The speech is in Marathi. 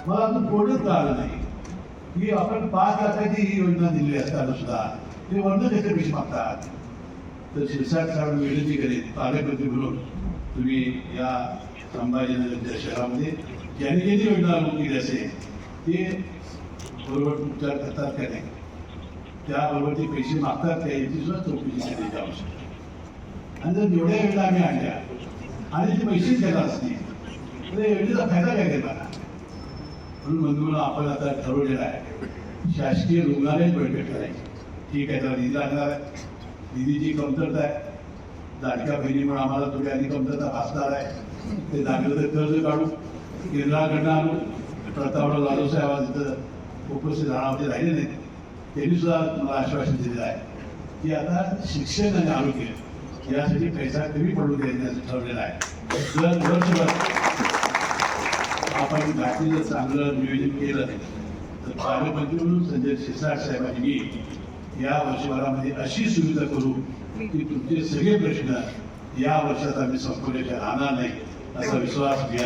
मला अजून कोणच कळलं नाही की आपण 5 लाखाची ही योजना दिली असताना सुद्धा ते वर्ण त्याचे पैसे मागतात. तर शिरसाट साहेब विनंती करेन पालकमंत्री म्हणून तुम्ही या संभाजीनगर शहरामध्ये ज्यांनी ज्यांनी योजना लागू केली असेल ते बरोबर उपचार करतात का नाही, त्याबरोबर ते पैसे मागतात का याची सुद्धा चौकशी करण्याची आवश्यकता. आणि जर एवढ्या योजना आम्ही आणल्या आणि ते पैसेच घेत असतील तर योजनेचा फायदा काय घेतला. म्हणून बंधूंना आपण आता ठरवलेलं आहे शासकीय रुग्णालय बळकट करायची. ठीक आहे, त्याला निधी लागणार आहे, निधीची कमतरता आहे. लाडक्या बहिणीमुळे आम्हाला थोडी आणि कमतरता भासणार आहे. ते लागलं तर कर्ज काढू, केंद्राकडनं आणू. प्रतापराव जाधव साहेब आज इथं उपस्थित राहण्यामध्ये राहिले नाहीत, त्यांनी सुद्धा मला आश्वासन दिलेलं आहे की आता शिक्षण आणि आरोग्य यासाठी पैसा कमी पडू द्यायचं ठरवलेलं आहे. जर वर्षभर आपण घाटीचं चांगलं नियोजन केलं तर पालकमंत्री म्हणून संजय शिरसाट साहेबांनी मी या वर्षभरामध्ये अशी सुविधा करू की तुमचे सगळे प्रश्न या वर्षात आम्ही संपवल्याशिवाय राहणार नाही असा विश्वास मी